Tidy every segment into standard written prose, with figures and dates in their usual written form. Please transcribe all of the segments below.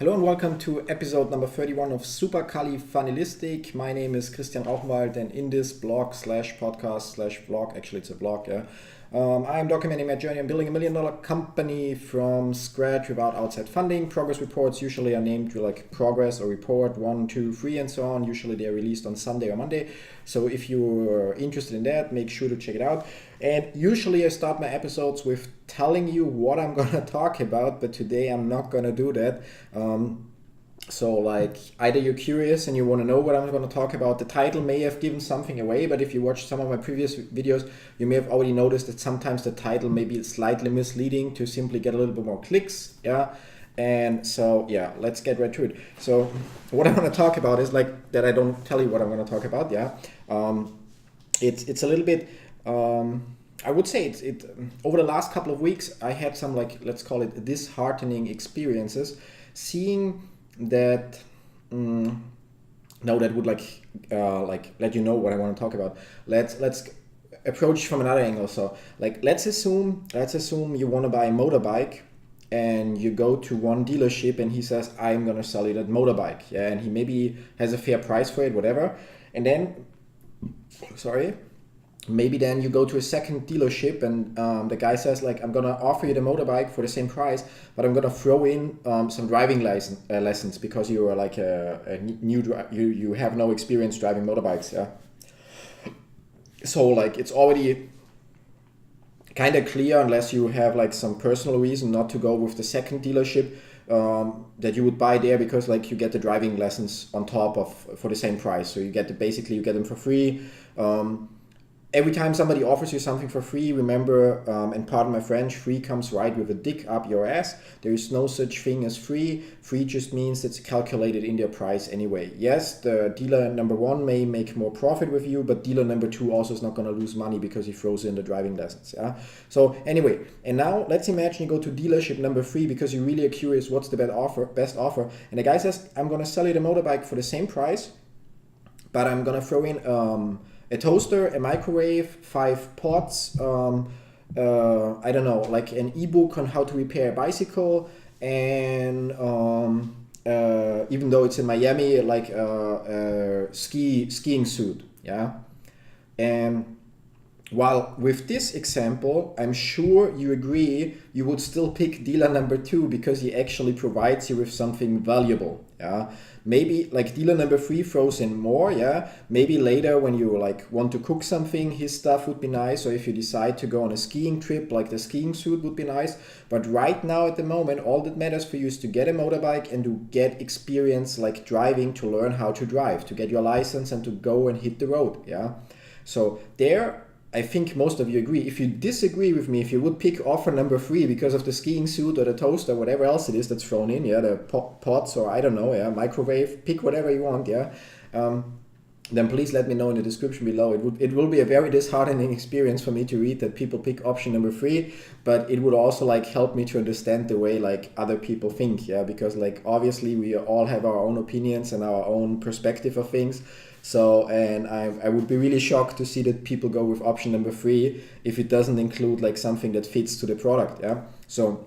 Hello and welcome to episode number 31 of Supercalifragilistic. My name is Christian Rauchenwald, and in this blog slash podcast slash vlog, actually it's a blog, I'm documenting my journey on building $1 million company from scratch without outside funding. Progress reports usually are named like progress or report 1, 2, 3 and so on. Usually they're released on Sunday or Monday. So if you're interested in that, make sure to check it out. And usually I start my episodes with telling you what I'm going to talk about, but today I'm not going to do that. So like either you're curious and you want to know what I'm going to talk about. The title may have given something away, but if you watched some of my previous videos, you may have already noticed that sometimes the title may be slightly misleading to simply get a little bit more clicks. And so let's get right to it. So what I'm going to talk about is like that I don't tell you what I'm going to talk about. It's a little bit I would say it over the last couple of weeks I had some, like, let's call it disheartening experiences, seeing that that would like let you know what I want to talk about. Let's approach from another angle. So like let's assume you want to buy a motorbike and you go to one dealership and he says, I'm gonna sell you that motorbike, and he maybe has a fair price for it, whatever, and then maybe then you go to a second dealership and the guy says, like, I'm gonna offer you the motorbike for the same price, but I'm gonna throw in some driving lessons because you are like a new you have no experience driving motorbikes. So like it's already kind of clear, unless you have like some personal reason not to go with the second dealership, that you would buy there because like you get the driving lessons on top of for the same price. So you get them for free. Every time somebody offers you something for free, remember, and pardon my French, free comes right with a dick up your ass. There is no such thing as free. Free just means it's calculated in their price anyway. Yes, the dealer number 1 may make more profit with you, but dealer number 2 also is not going to lose money because he throws in the driving lessons. So anyway, and now let's imagine you go to dealership number 3 because you really are curious what's the best offer. And the guy says, I'm going to sell you the motorbike for the same price, but I'm going to throw in a toaster, a microwave, 5 pots, I don't know, like an ebook on how to repair a bicycle, and even though it's in Miami, like a skiing suit, And while with this example, I'm sure you agree, you would still pick dealer number 2 because he actually provides you with something valuable. Maybe like dealer number 3 throws in more. Maybe later when you like want to cook something, his stuff would be nice. Or if you decide to go on a skiing trip, like the skiing suit would be nice. But right now at the moment, all that matters for you is to get a motorbike and to get experience like driving, to learn how to drive, to get your license and to go and hit the road. So there, I think most of you agree. If you disagree with me, if you would pick offer number 3 because of the skiing suit or the toaster, whatever else it is that's thrown in, the pots or I don't know, microwave, pick whatever you want, then please let me know in the description below. It will be a very disheartening experience for me to read that people pick option number 3, but it would also like help me to understand the way like other people think, because like obviously we all have our own opinions and our own perspective of things. So, and I would be really shocked to see that people go with option number 3 if it doesn't include like something that fits to the product. So,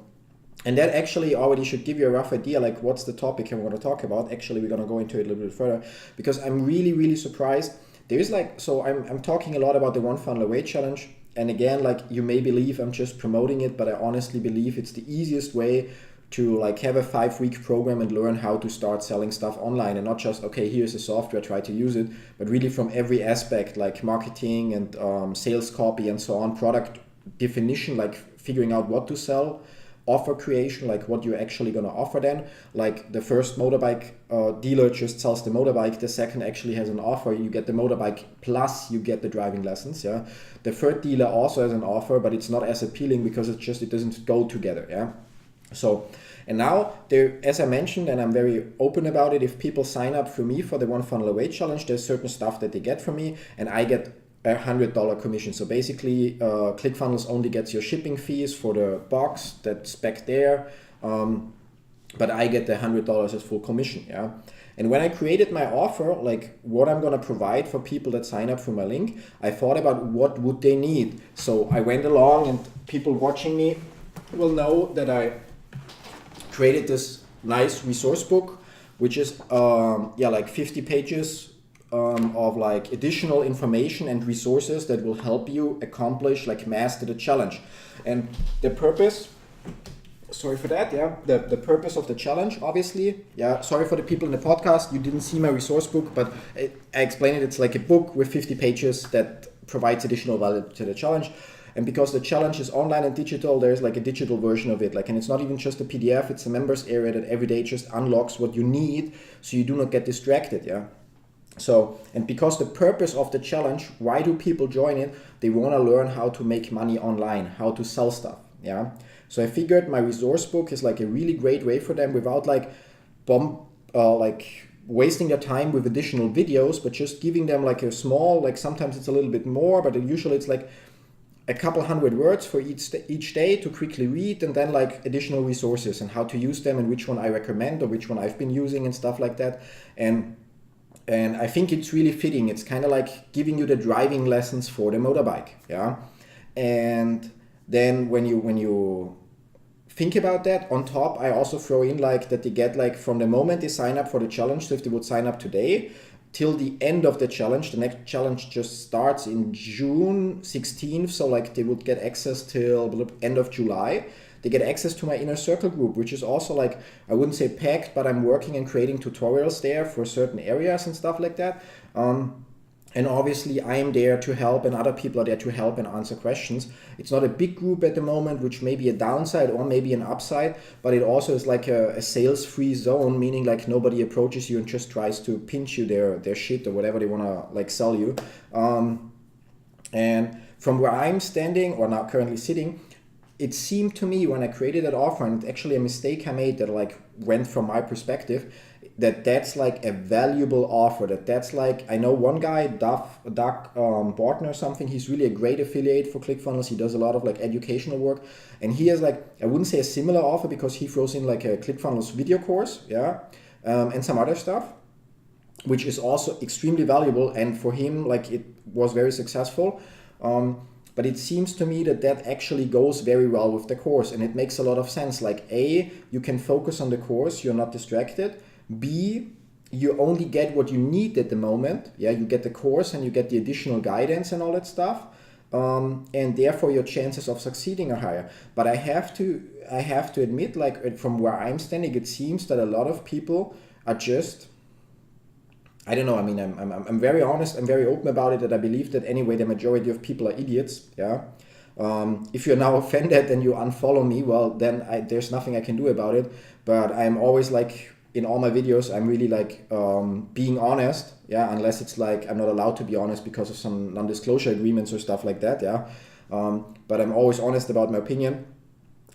and that actually already should give you a rough idea like what's the topic I'm going to talk about. Actually, we're going to go into it a little bit further because I'm really, really surprised. There is like, so I'm talking a lot about the One Funnel Away challenge. And again, like you may believe I'm just promoting it, but I honestly believe it's the easiest way to like have a 5-week program and learn how to start selling stuff online, and not just, okay, here's a software, try to use it, but really from every aspect, like marketing and sales copy and so on, product definition, like figuring out what to sell, offer creation, like what you're actually going to offer then. Like the first motorbike dealer just sells the motorbike, the second actually has an offer, you get the motorbike plus you get the driving lessons. The third dealer also has an offer, but it's not as appealing because it doesn't go together. So, and now there, as I mentioned, and I'm very open about it, if people sign up for me for the One Funnel Away challenge, there's certain stuff that they get from me, and I get $100 commission. So basically, ClickFunnels only gets your shipping fees for the box that's back there, but I get the $100 as full commission. And when I created my offer, like what I'm gonna provide for people that sign up through my link, I thought about what would they need. So I went along, and people watching me will know that I created this nice resource book, which is like 50 pages of like additional information and resources that will help you accomplish, like master the challenge. And the purpose, sorry for that, the purpose of the challenge, obviously, sorry for the people in the podcast, you didn't see my resource book, but I explained it. It's like a book with 50 pages that provides additional value to the challenge. And because the challenge is online and digital, there's like a digital version of it. Like, and it's not even just a PDF, it's a members area that every day just unlocks what you need so you do not get distracted, So, and because the purpose of the challenge, why do people join it? They want to learn how to make money online, how to sell stuff, So I figured my resource book is like a really great way for them without like wasting their time with additional videos, but just giving them like a small, like sometimes it's a little bit more, but usually it's like a couple hundred words for each day to quickly read, and then like additional resources and how to use them and which one I recommend or which one I've been using and stuff like that. And I think it's really fitting. It's kind of like giving you the driving lessons for the motorbike, And then when you think about that, on top I also throw in like that they get like from the moment they sign up for the challenge, so if they would sign up today till the end of the challenge, the next challenge just starts in June 16th, so like they would get access till the end of July. They get access to my inner circle group, which is also like, I wouldn't say packed, but I'm working and creating tutorials there for certain areas and stuff like that. And obviously I am there to help, and other people are there to help and answer questions. It's not a big group at the moment, which may be a downside or maybe an upside, but it also is like a sales-free zone, meaning like nobody approaches you and just tries to pinch you their shit or whatever they want to like sell you. And from where I'm standing or now currently sitting, it seemed to me when I created that offer, and it's actually a mistake I made that like went from my perspective, that's like a valuable offer. That's like, I know one guy, Doug Bortner or something, he's really a great affiliate for ClickFunnels. He does a lot of like educational work, and he has like, I wouldn't say a similar offer because he throws in like a ClickFunnels video course, and some other stuff, which is also extremely valuable, and for him like it was very successful. But it seems to me that actually goes very well with the course, and it makes a lot of sense. Like A, you can focus on the course, you're not distracted. B, you only get what you need at the moment. You get the course and you get the additional guidance and all that stuff. And therefore your chances of succeeding are higher. But I have to admit, like from where I'm standing, it seems that a lot of people are just, I don't know. I mean, I'm very honest. I'm very open about it. That I believe that anyway, the majority of people are idiots. If you're now offended and you unfollow me, well, then there's nothing I can do about it. But I'm always like, in all my videos, I'm really like being honest. Unless it's like I'm not allowed to be honest because of some non-disclosure agreements or stuff like that. But I'm always honest about my opinion.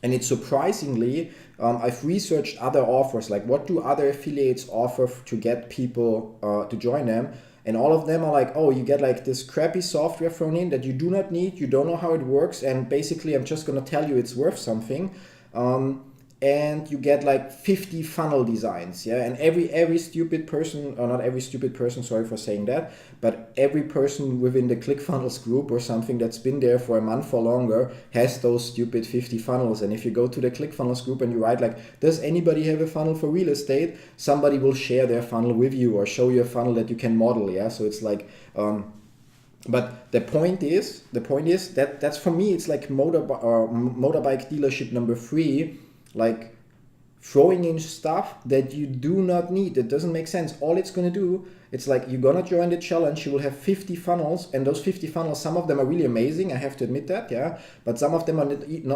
And it's surprisingly, I've researched other offers, like what do other affiliates offer to get people to join them? And all of them are like, oh, you get like this crappy software thrown in that you do not need, you don't know how it works, and basically I'm just gonna tell you it's worth something. And you get like 50 funnel designs, and every stupid person, or not every stupid person, sorry for saying that, but every person within the ClickFunnels group or something that's been there for a month or longer has those stupid 50 funnels. And if you go to the ClickFunnels group and you write like, does anybody have a funnel for real estate? Somebody will share their funnel with you or show you a funnel that you can model, so it's like, but the point is that's for me, it's like motorbike dealership number 3, like throwing in stuff that you do not need, that doesn't make sense. All it's going to do, it's like you're going to join the challenge, you will have 50 funnels, and those 50 funnels, some of them are really amazing, I have to admit that, but some of them are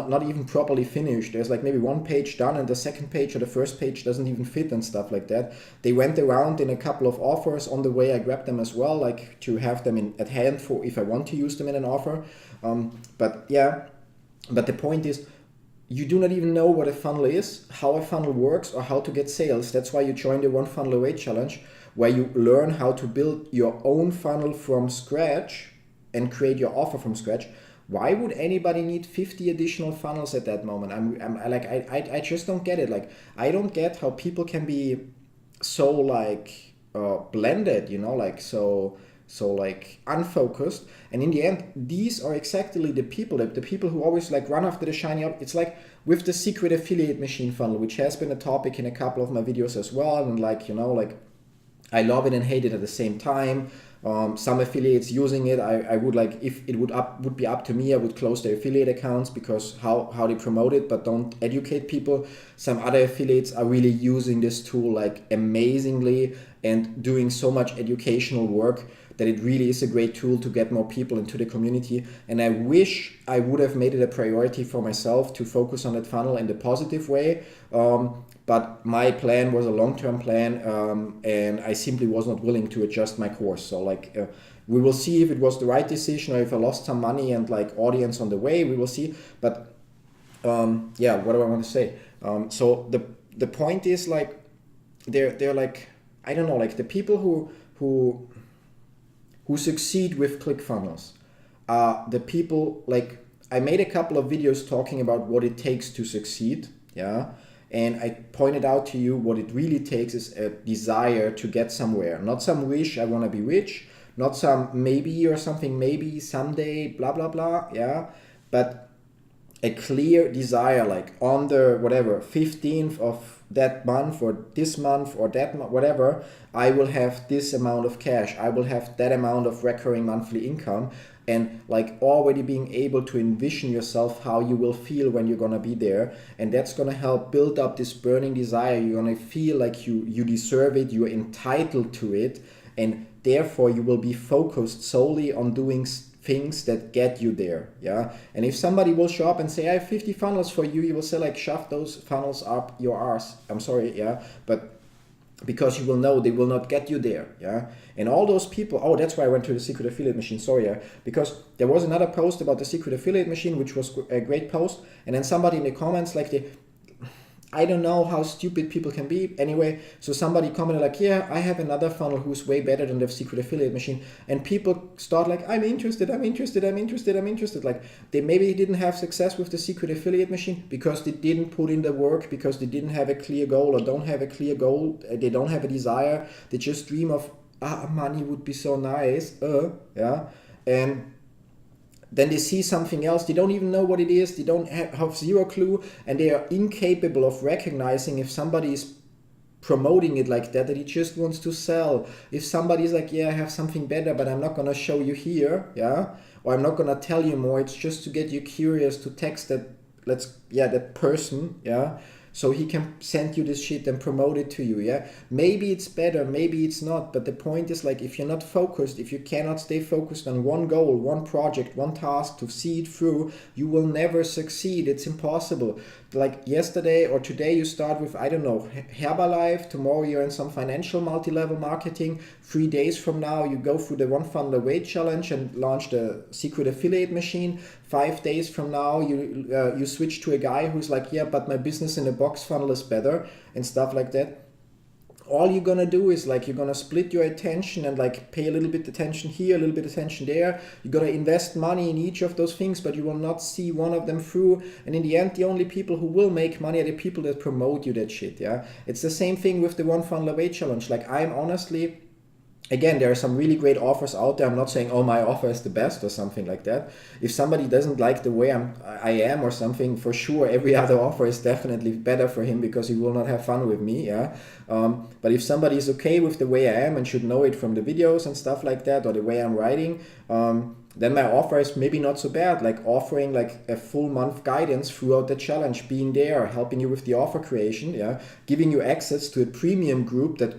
not even properly finished. There's like maybe one page done and the second page or the first page doesn't even fit and stuff like that. They went around in a couple of offers on the way. I grabbed them as well, like to have them at hand for if I want to use them in an offer. But the point is, you do not even know what a funnel is, how a funnel works, or how to get sales. That's why you join the One Funnel Away Challenge, where you learn how to build your own funnel from scratch and create your offer from scratch. Why would anybody need 50 additional funnels at that moment? I just don't get it. Like, I don't get how people can be so like blended, like so so like unfocused. And in the end, these are exactly the people, the people who always like run after the shiny object. It's like with the secret affiliate machine funnel, which has been a topic in a couple of my videos as well. And like, you know, like I love it and hate it at the same time. Some affiliates using it, I would like, if it would be up to me, I would close their affiliate accounts because how they promote it, but don't educate people. Some other affiliates are really using this tool like amazingly and doing so much educational work that it really is a great tool to get more people into the community. And I wish I would have made it a priority for myself to focus on that funnel in the positive way. But my plan was a long-term plan, and I simply was not willing to adjust my course. So like, we will see if it was the right decision or if I lost some money and like audience on the way. We will see. But yeah, what do I want to say? So the point is like, they're like, I don't know, like the people who succeed with ClickFunnels are the people, like I made a couple of videos talking about what it takes to succeed, yeah, and I pointed out to you what it really takes is a desire to get somewhere, not some wish, I want to be rich, not some maybe or something, maybe someday, blah blah blah, yeah, but a clear desire, like on the whatever 15th of that month or this month or that month, whatever, I will have this amount of cash, I will have that amount of recurring monthly income, and like already being able to envision yourself how you will feel when you're gonna be there. And that's gonna help build up this burning desire. You're gonna feel like you deserve it, you're entitled to it, and therefore you will be focused solely on doing things that get you there, yeah. And if somebody will show up and say I have 50 funnels for you, you will say like shove those funnels up your arse, I'm sorry, yeah, but because you will know they will not get you there, yeah. And all those people, oh, that's why I went to the secret affiliate machine, sorry, yeah, because there was another post about the secret affiliate machine, which was a great post, and then somebody in the comments, like I don't know how stupid people can be. Anyway, so somebody commented like, yeah, I have another funnel who's way better than the secret affiliate machine. And people start like, I'm interested. Like they maybe didn't have success with the secret affiliate machine because they didn't put in the work, because they didn't have a clear goal or don't have a clear goal. They don't have a desire. They just dream of, money would be so nice. Yeah. And then they see something else, they don't even know what it is, they don't have zero clue, and they are incapable of recognizing if somebody is promoting it like that he just wants to sell. If somebody's like, yeah, I have something better, but I'm not gonna show you here, yeah, or I'm not gonna tell you more, it's just to get you curious, to text that person, yeah, so he can send you this shit and promote it to you, yeah. Maybe it's better, maybe it's not, but the point is like, if you're not focused, if you cannot stay focused on one goal, one project, one task to see it through, you will never succeed. It's impossible. Like yesterday or today you start with, I don't know, Herbalife, tomorrow you're in some financial multi-level marketing, 3 days from now you go through the One Funnel Away challenge and launch the secret affiliate machine, 5 days from now you switch to a guy who's like, yeah, but my business in a box funnel is better, and stuff like that. All you're gonna do is like, you're gonna split your attention and like pay a little bit attention here, a little bit attention there. You're gonna invest money in each of those things, but you will not see one of them through. And in the end, the only people who will make money are the people that promote you that shit, yeah. It's the same thing with the One Funnel Away challenge. Like, I'm honestly, again, there are some really great offers out there. I'm not saying, oh, my offer is the best or something like that. If somebody doesn't like the way I am or something, for sure, every other offer is definitely better for him because he will not have fun with me, yeah. But if somebody is okay with the way I am and should know it from the videos and stuff like that, or the way I'm writing, then my offer is maybe not so bad, like offering like a full month guidance throughout the challenge, being there, helping you with the offer creation, yeah, giving you access to a premium group that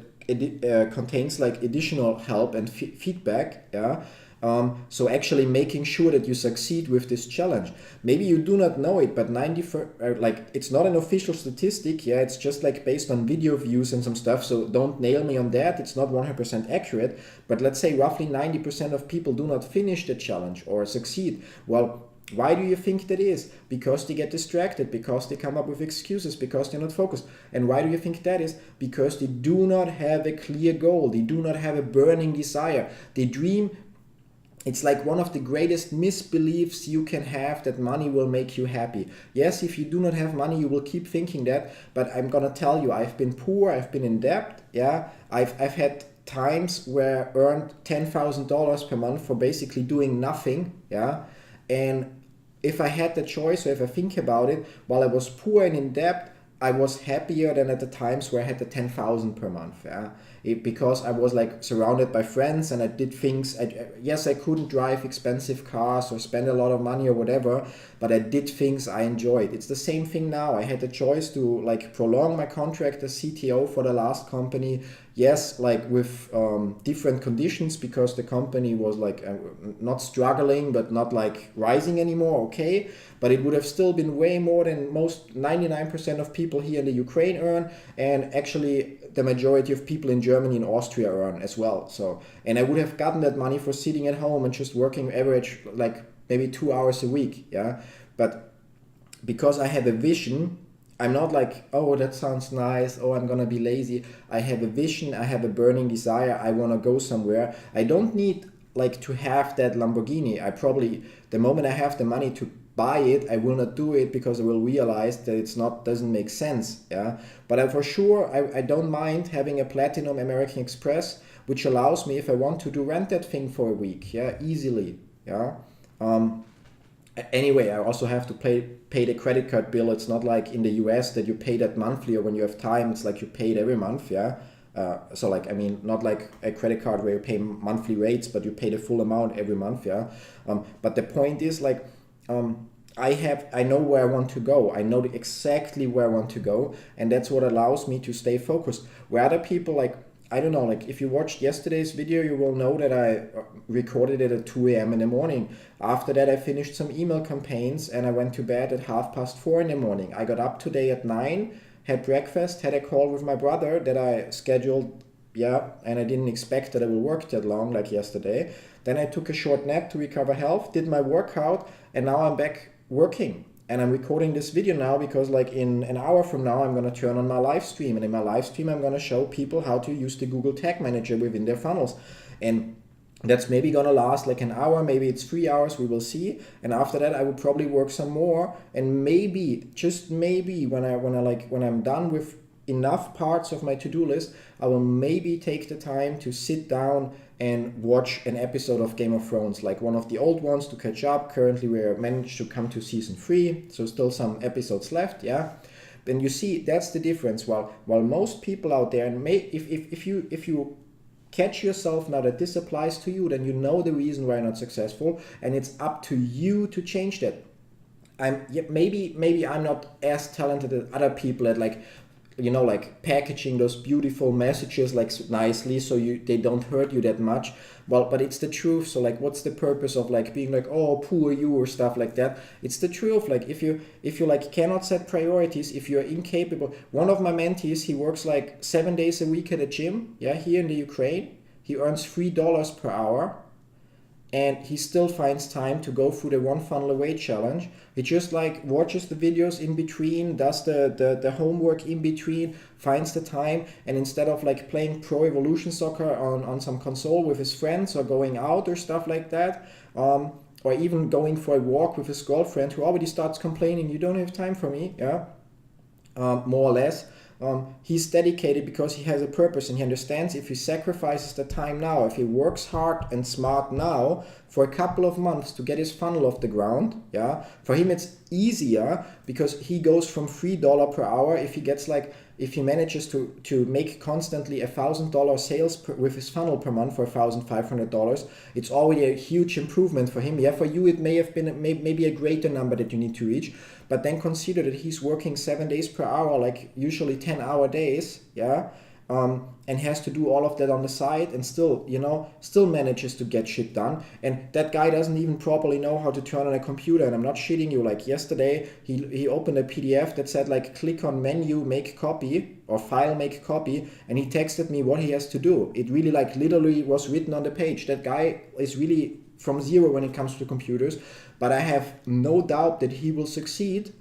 contains like additional help and feedback, yeah. So actually making sure that you succeed with this challenge. Maybe you do not know it, but like, it's not an official statistic, yeah, it's just like based on video views and some stuff, so don't nail me on that, it's not 100% accurate, but let's say roughly 90% of people do not finish the challenge or succeed. Well, why do you think that is? Because they get distracted, because they come up with excuses, because they're not focused. And why do you think that is? Because they do not have a clear goal, they do not have a burning desire. They dream. It's like one of the greatest misbeliefs you can have, that money will make you happy. Yes, if you do not have money, you will keep thinking that, but I'm gonna tell you, I've been poor, I've been in debt, yeah, I've had times where I earned $10,000 per month for basically doing nothing, yeah. And if I had the choice, or if I think about it, while I was poor and in debt, I was happier than at the times where I had the 10,000 per month, yeah. Because I was like surrounded by friends and I did things. Yes, I couldn't drive expensive cars or spend a lot of money or whatever, but I did things I enjoyed. It's the same thing now. I had the choice to like prolong my contract as CTO for the last company. Yes, like with different conditions, because the company was like not struggling but not like rising anymore, okay, but it would have still been way more than most 99% of people here in the Ukraine earn, and actually the majority of people in Germany and Austria earn as well. So, and I would have gotten that money for sitting at home and just working average like maybe 2 hours a week, yeah. But because I have a vision, I'm not like, oh, that sounds nice, oh, I'm gonna be lazy. I have a vision, I have a burning desire, I wanna go somewhere. I don't need like to have that Lamborghini. I probably, the moment I have the money to buy it, I will not do it because I will realize that it's not, doesn't make sense, yeah. But for sure, I don't mind having a platinum American Express, which allows me, if I want to, rent that thing for a week, yeah, easily, yeah. Anyway, I also have to pay the credit card bill. It's not like in the US that you pay that monthly, or when you have time, it's like you pay it every month, yeah. So like, I mean, not like a credit card where you pay monthly rates, but you pay the full amount every month, yeah. But the point is like, I know where I want to go. I know exactly where I want to go, and that's what allows me to stay focused. Where other people, like, I don't know, like if you watched yesterday's video, you will know that I recorded it at 2 a.m. in the morning. After that, I finished some email campaigns and I went to bed at 4:30 in the morning. I got up today at 9, had breakfast, had a call with my brother that I scheduled, yeah, and I didn't expect that I will work that long like yesterday. Then I took a short nap to recover health, did my workout, and now I'm back working. And I'm recording this video now because like in an hour from now, I'm going to turn on my live stream. And in my live stream, I'm going to show people how to use the Google Tag Manager within their funnels. And that's maybe going to last like an hour, maybe it's 3 hours, we will see. And after that, I will probably work some more. And maybe, just maybe, when I'm done with enough parts of my to-do list, I will maybe take the time to sit down and watch an episode of Game of Thrones, like one of the old ones, to catch up. Currently we're managed to come to season 3, so still some episodes left, yeah. Then you see, that's the difference. While most people out there, and if you catch yourself now that this applies to you, then you know the reason why you're not successful, and it's up to you to change that. Maybe I'm not as talented as other people at like, you know, like packaging those beautiful messages like nicely so they don't hurt you that much. Well, but it's the truth. So like, what's the purpose of like being like, oh, poor you, or stuff like that? It's the truth. Like if you like cannot set priorities, if you're incapable. One of my mentees, he works like 7 days a week at a gym, yeah, here in the Ukraine. He earns $3 per hour. And he still finds time to go through the One Funnel Away challenge. He just like watches the videos in between, does the homework in between, finds the time, and instead of like playing Pro Evolution Soccer on some console with his friends, or going out or stuff like that, or even going for a walk with his girlfriend, who already starts complaining, you don't have time for me, yeah, more or less. He's dedicated because he has a purpose, and he understands if he sacrifices the time now, if he works hard and smart now for a couple of months to get his funnel off the ground, yeah, for him it's easier because he goes from $3 per hour. If he manages to make constantly $1,000 sales with his funnel per month for $1,500, it's already a huge improvement for him. Yeah, for you it may have been maybe a greater number that you need to reach, but then consider that he's working 7 days per hour, like usually 10-hour days, yeah, and has to do all of that on the side, and still manages to get shit done. And that guy doesn't even properly know how to turn on a computer. And I'm not shitting you. Like yesterday, he opened a PDF that said like, click on menu, make copy, or file, make copy, and he texted me what he has to do. It really like literally was written on the page. That guy is really from zero when it comes to computers, but I have no doubt that he will succeed.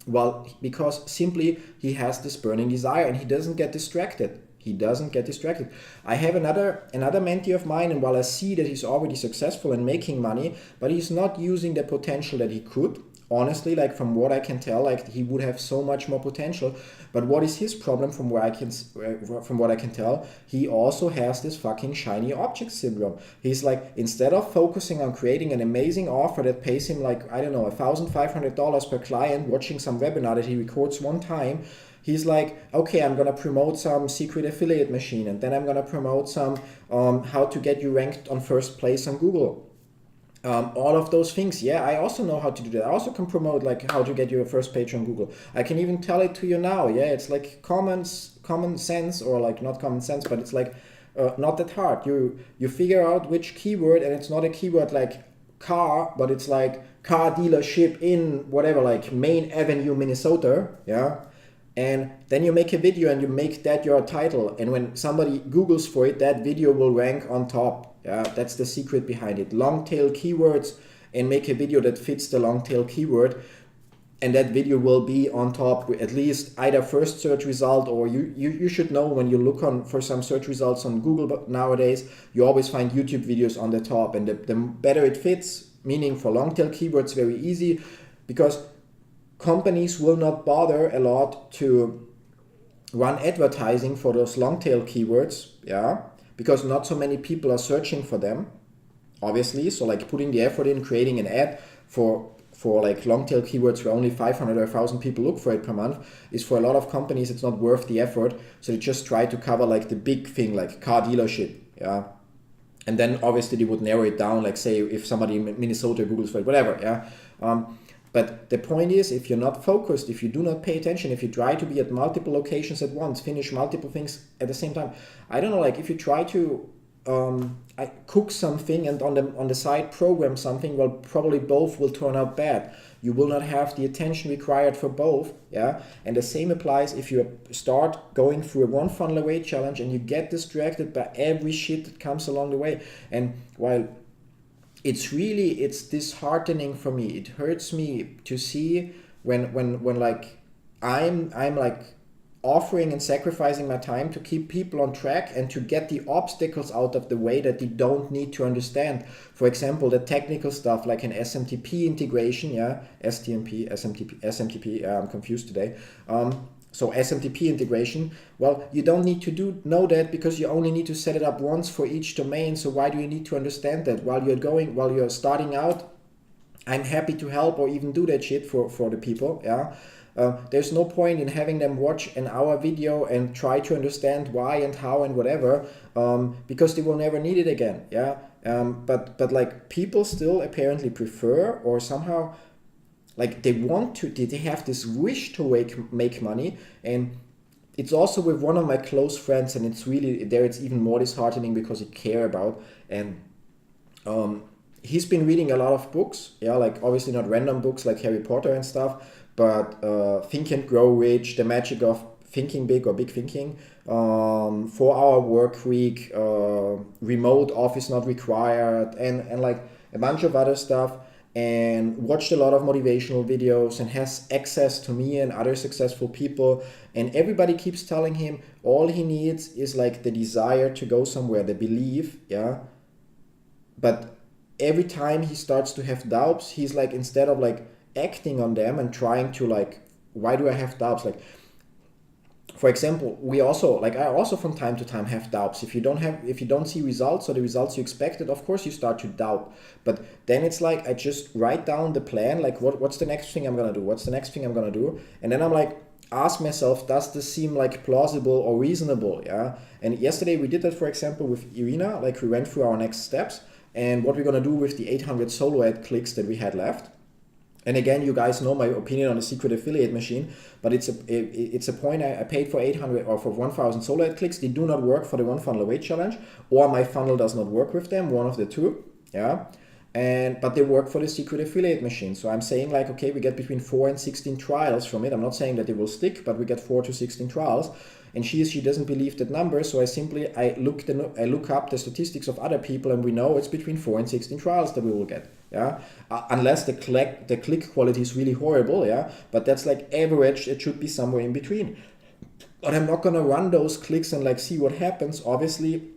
Well, because simply he has this burning desire and he doesn't get distracted. I have another mentee of mine, and while I see that he's already successful and making money, but he's not using the potential that he could, honestly, like from what I can tell, like he would have so much more potential. But what is his problem? From what I can tell, he also has this fucking shiny object syndrome. He's like, instead of focusing on creating an amazing offer that pays him like, I don't know, $1,500 per client, watching some webinar that he records one time, he's like, okay, I'm gonna promote some secret affiliate machine, and then I'm gonna promote some how to get you ranked on first place on Google. All of those things, yeah, I also know how to do that. I also can promote like how to get your first page on Google. I can even tell it to you now. Yeah, it's like common sense, or like not common sense, but it's like not that hard. You figure out which keyword, and it's not a keyword like car, but it's like car dealership in whatever, like Main Avenue, Minnesota. Yeah. And then you make a video and you make that your title. And when somebody Googles for it, that video will rank on top. Yeah, that's the secret behind it. Long tail keywords, and make a video that fits the long tail keyword. And that video will be on top, at least either first search result, or you should know when you look on for some search results on Google, but nowadays you always find YouTube videos on the top. And the better it fits, meaning for long tail keywords, very easy, because companies will not bother a lot to run advertising for those long tail keywords, yeah, because not so many people are searching for them, obviously. So like putting the effort in creating an ad for like long tail keywords where only 500 or 1,000 people look for it per month is, for a lot of companies, it's not worth the effort. So they just try to cover like the big thing, like car dealership, yeah. And then obviously they would narrow it down, like say if somebody in Minnesota Googles for it, whatever, yeah. But the point is, if you're not focused, if you do not pay attention, if you try to be at multiple locations at once, finish multiple things at the same time, I don't know, like if you try to cook something and on the side program something, well, probably both will turn out bad. You will not have the attention required for both, yeah. And the same applies if you start going through a one funnel away challenge and you get distracted by every shit that comes along the way. And while it's disheartening for me. It hurts me to see when like I'm like offering and sacrificing my time to keep people on track and to get the obstacles out of the way that they don't need to understand. For example, the technical stuff like an SMTP integration, yeah, SMTP, I'm confused today. So SMTP integration, well, you don't need to know that, because you only need to set it up once for each domain. So why do you need to understand that? While you're starting out, I'm happy to help or even do that shit for the people, yeah. There's no point in having them watch an hour video and try to understand why and how and whatever, because they will never need it again, yeah. But like people still apparently prefer, or somehow like they have this wish to make money. And it's also with one of my close friends, and it's even more disheartening because he care about, and he's been reading a lot of books, yeah, like obviously not random books like Harry Potter and stuff, but Think and Grow Rich, The Magic of Thinking Big or Big Thinking, 4-Hour Work Week, Remote Office Not Required, and like a bunch of other stuff, and watched a lot of motivational videos, and has access to me and other successful people. And everybody keeps telling him all he needs is like the desire to go somewhere, the belief, yeah. But every time he starts to have doubts, he's like, instead of like acting on them and trying to like, why do I have doubts? Like, for example, I also from time to time have doubts. If you don't see results or the results you expected, of course you start to doubt. But then it's like, I just write down the plan, like what's the next thing I'm gonna do? What's the next thing I'm gonna do? And then I'm like, ask myself, does this seem like plausible or reasonable? Yeah. And yesterday we did that, for example, with Irina, like we went through our next steps and what we're gonna do with the 800 solo ad clicks that we had left. And again, you guys know my opinion on the secret affiliate machine, but it's a point. I paid for 800 or for 1,000 solo ad clicks. They do not work for the one funnel away challenge, or my funnel does not work with them, one of the two, yeah. But they work for the secret affiliate machine. So I'm saying like, okay, we get between 4 and 16 trials from it. I'm not saying that it will stick, but we get 4 to 16 trials. And she doesn't believe that number, so I look up the statistics of other people, and we know it's between 4 and 16 trials that we will get, yeah. Unless the click quality is really horrible, yeah. But that's like average. It should be somewhere in between. But I'm not gonna run those clicks and like see what happens. Obviously,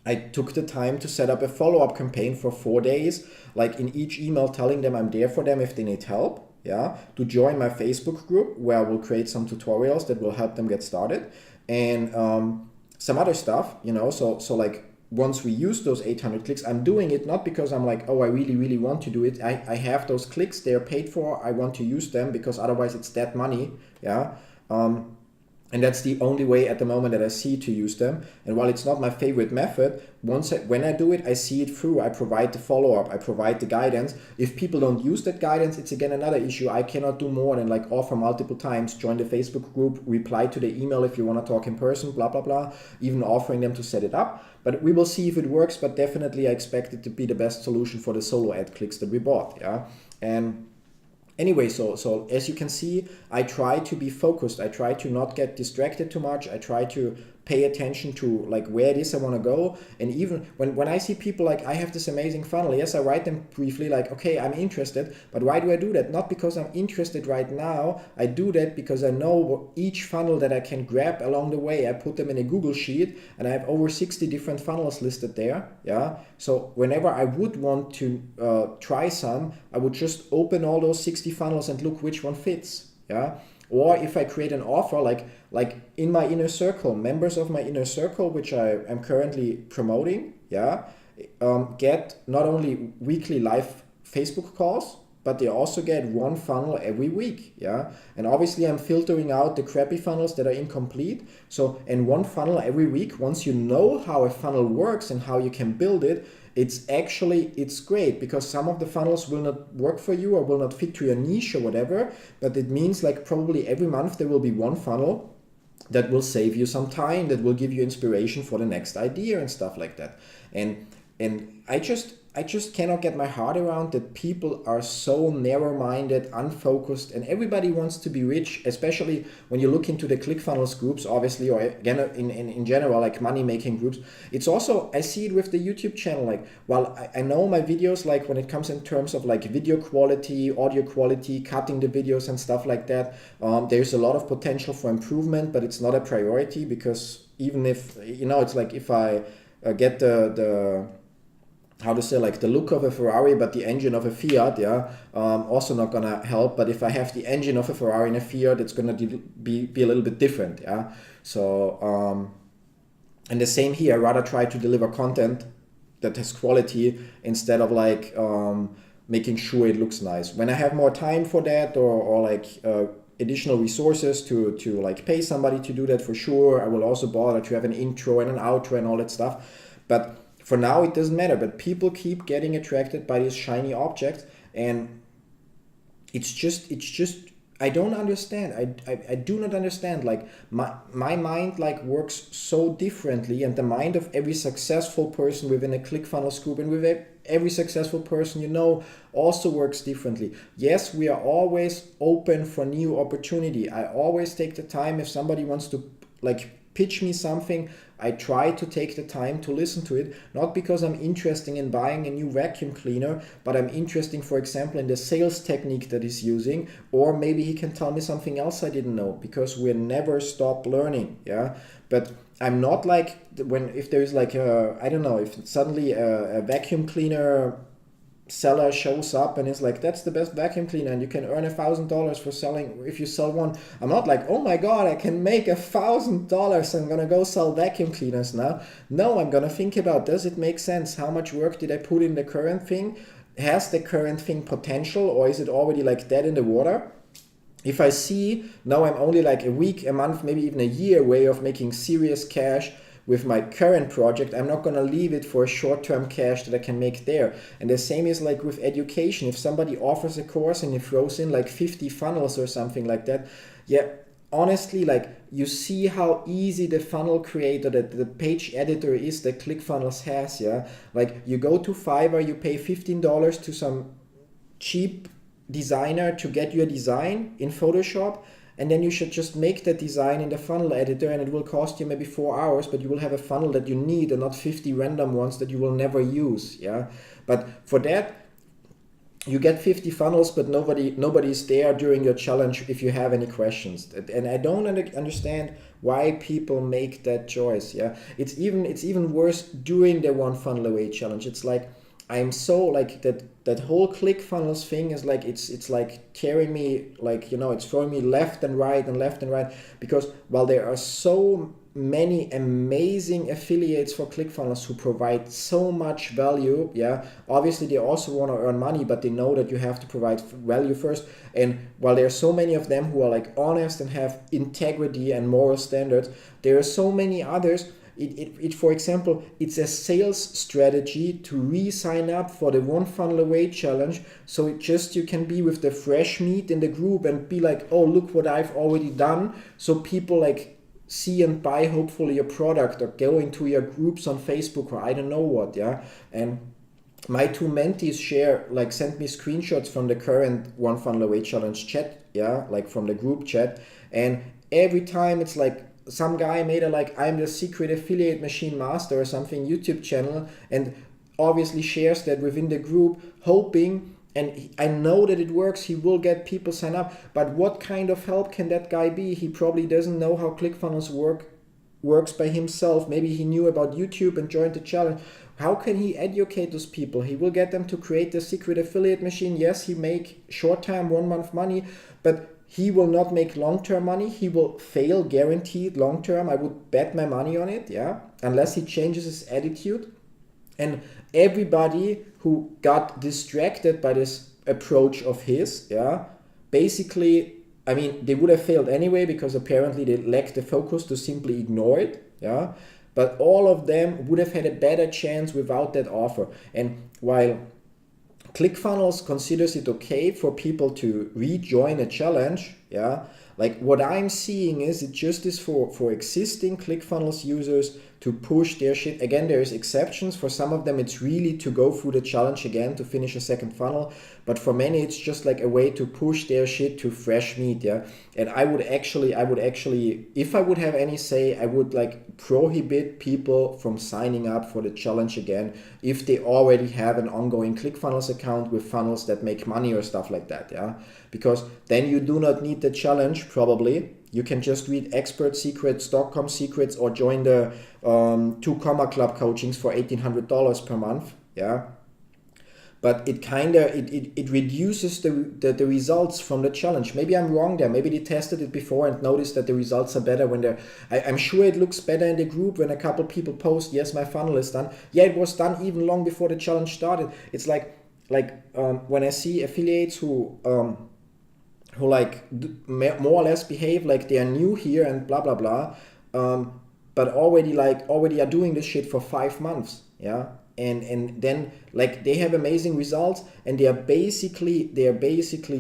I took the time to set up a follow-up campaign for 4 days, like in each email telling them I'm there for them if they need help. yeah, to join my Facebook group where I will create some tutorials that will help them get started, and some other stuff, so like once we use those 800 clicks, I'm doing it not because I'm like, oh, I really, really want to do it. I have those clicks, they're paid for, I want to use them because otherwise it's dead money, yeah. And that's the only way at the moment that I see to use them. And while it's not my favorite method, when I do it, I see it through. I provide the follow-up, I provide the guidance. If people don't use that guidance, it's again another issue. I cannot do more than like offer multiple times, join the Facebook group, reply to the email if you want to talk in person, blah, blah, blah, even offering them to set it up. But we will see if it works, but definitely I expect it to be the best solution for the solo ad clicks that we bought, yeah? And anyway, so as you can see, I try to be focused. I try to not get distracted too much. I try to pay attention to like where it is I want to go. And even when I see people like, I have this amazing funnel, yes, I write them briefly like, okay, I'm interested, but why do I do that? Not because I'm interested right now. I do that because I know each funnel that I can grab along the way. I put them in a Google sheet and I have over 60 different funnels listed there, yeah? So whenever I would want to try some, I would just open all those 60 funnels and look which one fits, yeah? Or if I create an offer, like in my inner circle, members of my inner circle, which I am currently promoting, yeah, get not only weekly live Facebook calls, but they also get one funnel every week, yeah. And obviously I'm filtering out the crappy funnels that are incomplete. So in one funnel every week, once you know how a funnel works and how you can build it, it's great because some of the funnels will not work for you or will not fit to your niche or whatever, but it means like probably every month there will be one funnel that will save you some time, that will give you inspiration for the next idea and stuff like that. And I just cannot get my heart around that people are so narrow-minded, unfocused, and everybody wants to be rich, especially when you look into the ClickFunnels groups, obviously, or again in general, like money-making groups. It's also, I see it with the YouTube channel, like, while I know my videos, like when it comes in terms of like video quality, audio quality, cutting the videos and stuff like that, there's a lot of potential for improvement, but it's not a priority because even if, it's like if I get the how to say, like the look of a Ferrari but the engine of a Fiat, yeah, also not gonna help. But if I have the engine of a Ferrari and a Fiat, it's gonna be a little bit different, yeah. So and the same here, I rather try to deliver content that has quality instead of like making sure it looks nice. When I have more time for that, or like additional resources to like pay somebody to do that, for sure I will also bother to have an intro and an outro and all that stuff. But for now, it doesn't matter, but people keep getting attracted by these shiny objects, and it's just I don't understand. I do not understand. Like my mind like works so differently, and the mind of every successful person within a ClickFunnels group and with every successful person also works differently. Yes, we are always open for new opportunity. I always take the time if somebody wants to like pitch me something. I try to take the time to listen to it, not because I'm interested in buying a new vacuum cleaner, but I'm interested, for example, in the sales technique that he's using, or maybe he can tell me something else I didn't know, because we never stop learning, yeah? But I'm not like, if there's like if suddenly a vacuum cleaner seller shows up and is like, that's the best vacuum cleaner and you can earn $1,000 for selling if you sell one. I'm not like, oh my god, I can make $1,000, I'm gonna go sell vacuum cleaners now. No, I'm gonna think about, does it make sense? How much work did I put in the current thing? Has the current thing potential, or is it already like dead in the water? If I see now I'm only like a week, a month, maybe even a year away of making serious cash with my current project, I'm not gonna leave it for a short-term cash that I can make there. And the same is like with education. If somebody offers a course and he throws in like 50 funnels or something like that, yeah, honestly, like you see how easy the funnel creator, that the page editor is that ClickFunnels has, yeah? Like you go to Fiverr, you pay $15 to some cheap designer to get your design in Photoshop, and then you should just make that design in the funnel editor, and it will cost you maybe 4 hours, but you will have a funnel that you need and not 50 random ones that you will never use, yeah? But for that, you get 50 funnels, but nobody's there during your challenge if you have any questions. And I don't understand why people make that choice, yeah? It's even worse during the one funnel away challenge. It's like, I'm so like that whole ClickFunnels thing is like it's like tearing me, like, you know, it's throwing me left and right and left and right, because while there are so many amazing affiliates for ClickFunnels who provide so much value, yeah, obviously they also want to earn money, but they know that you have to provide value first. And while there are so many of them who are like honest and have integrity and moral standards, there are so many others. For example, it's a sales strategy to re-sign up for the One Funnel Away challenge, so you can be with the fresh meat in the group and be like, oh, look what I've already done, so people like see and buy hopefully your product or go into your groups on Facebook or I don't know what, yeah. And my two mentees sent me screenshots from the current One Funnel Away challenge chat, yeah, like from the group chat, and every time it's like some guy made a like I'm the secret affiliate machine master or something YouTube channel, and obviously shares that within the group, hoping, and I know that it works, he will get people sign up, but what kind of help can that guy be? He probably doesn't know how ClickFunnels works by himself. Maybe he knew about YouTube and joined the challenge. How can he educate those people? He will get them to create the secret affiliate machine. Yes, he make short-term 1 month money, but he will not make long-term money. He will fail, guaranteed long-term. I would bet my money on it, yeah, unless he changes his attitude. And everybody who got distracted by this approach of his, yeah, basically, I mean, they would have failed anyway because apparently they lacked the focus to simply ignore it, yeah. But all of them would have had a better chance without that offer. And while ClickFunnels considers it okay for people to rejoin a challenge, yeah, like what I'm seeing is it just is for existing ClickFunnels users to push their shit. Again, there's exceptions. For some of them, it's really to go through the challenge again to finish a second funnel. But for many, it's just like a way to push their shit to fresh meat, yeah. And I would actually, if I would have any say, I would like prohibit people from signing up for the challenge again if they already have an ongoing ClickFunnels account with funnels that make money or stuff like that, yeah. Because then you do not need the challenge, probably. You can just read Expert Secrets, .com Secrets, or join the 2 Comma Club coachings for $1,800 per month, yeah. But it kind of it reduces the results from the challenge. Maybe I'm wrong there. Maybe they tested it before and noticed that the results are better when they're. I'm sure it looks better in the group when a couple people post, yes, my funnel is done. Yeah, it was done even long before the challenge started. It's like when I see affiliates who like more or less behave like they are new here and blah blah blah, but already are doing this shit for 5 months, yeah. And then like they have amazing results, and they are basically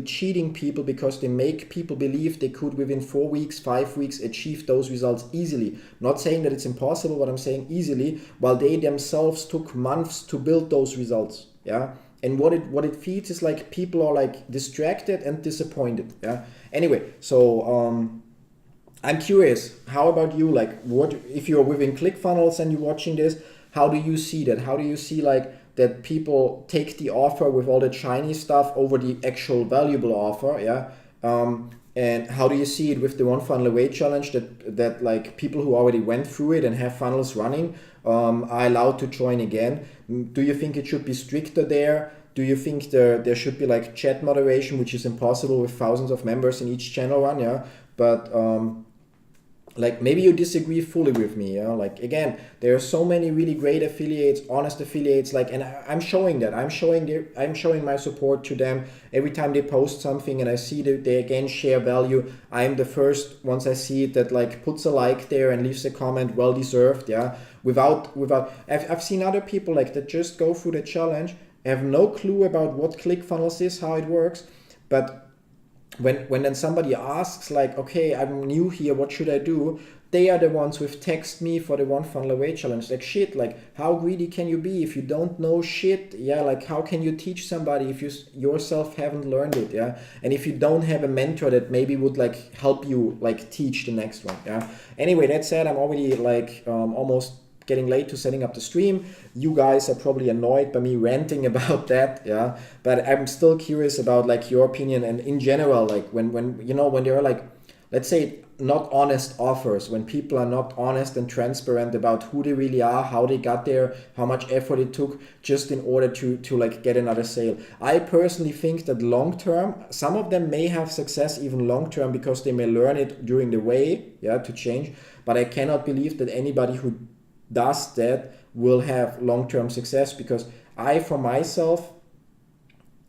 cheating people because they make people believe they could within 4 weeks, 5 weeks achieve those results easily. Not saying that it's impossible, but I'm saying easily, while they themselves took months to build those results, yeah. And what it feeds is like people are like distracted and disappointed, yeah. Anyway, so I'm curious, how about you? Like, what if you're within ClickFunnels and you're watching this? How do you see that? How do you see like that people take the offer with all the shiny stuff over the actual valuable offer, yeah? And how do you see it with the One Funnel Away challenge that like people who already went through it and have funnels running are allowed to join again? Do you think it should be stricter there? Do you think there should be like chat moderation, which is impossible with thousands of members in each channel run, yeah? But like maybe you disagree fully with me, yeah. Like again, there are so many really great affiliates, honest affiliates, like, and I'm showing that. I'm showing my support to them every time they post something, and I see that they again share value. I'm the first, once I see it, that like puts a like there and leaves a comment, well deserved, yeah. Without I've seen other people like that just go through the challenge, have no clue about what ClickFunnels is, how it works, but when then somebody asks like, okay, I'm new here, what should I do? They are the ones who have texted me for the One Funnel Away challenge. Like, shit, like how greedy can you be if you don't know shit? Yeah, like how can you teach somebody if you yourself haven't learned it? Yeah, and if you don't have a mentor that maybe would like help you like teach the next one. Yeah. Anyway, that said, I'm already like almost getting late to setting up the stream. You guys are probably annoyed by me ranting about that, yeah. But I'm still curious about like your opinion and in general, like when you know when there are like, let's say not honest offers, when people are not honest and transparent about who they really are, how they got there, how much effort it took just in order to like get another sale. I personally think that long term, some of them may have success even long term because they may learn it during the way, yeah, to change. But I cannot believe that anybody who does that will have long term success, because I, for myself,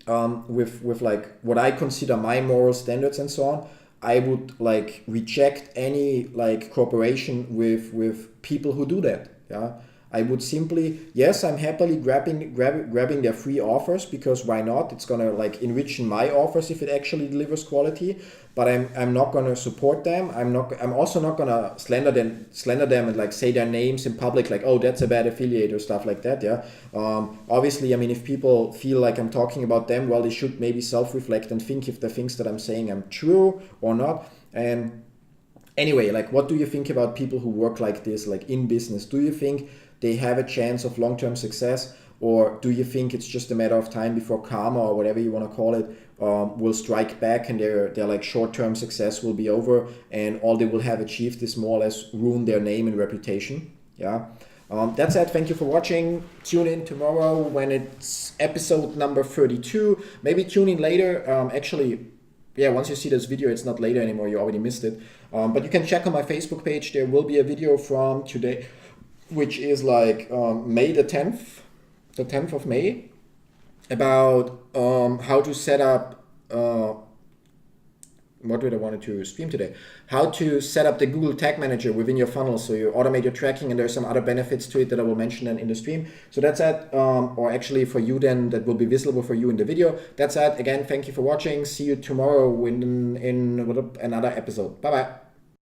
with like what I consider my moral standards and so on, I would like reject any like cooperation with people who do that. Yeah, I would simply, yes, I'm happily grabbing their free offers, because why not? It's gonna like enrich my offers if it actually delivers quality. But I'm not gonna support them. I'm also not gonna slander them and like say their names in public, like, oh, that's a bad affiliate or stuff like that. Yeah. Obviously, I mean, if people feel like I'm talking about them, well, they should maybe self-reflect and think if the things that I'm saying are true or not. And anyway, like, what do you think about people who work like this, like in business? Do you think they have a chance of long-term success, or do you think it's just a matter of time before karma, or whatever you want to call it, will strike back, and their like short-term success will be over, and all they will have achieved is more or less ruin their name and reputation? Yeah. That's it. Thank you for watching. Tune in tomorrow when it's episode number 32. Maybe tune in later. Actually, yeah, once you see this video, it's not later anymore. You already missed it. But you can check on my Facebook page. There will be a video from today, which is like May the 10th of May, about how to set up, what did I want to stream today? How to set up the Google Tag Manager within your funnel, so you automate your tracking, and there's some other benefits to it that I will mention then in the stream. So that's it, or actually for you then, that will be visible for you in the video. That's it. Again, thank you for watching. See you tomorrow in another episode. Bye-bye.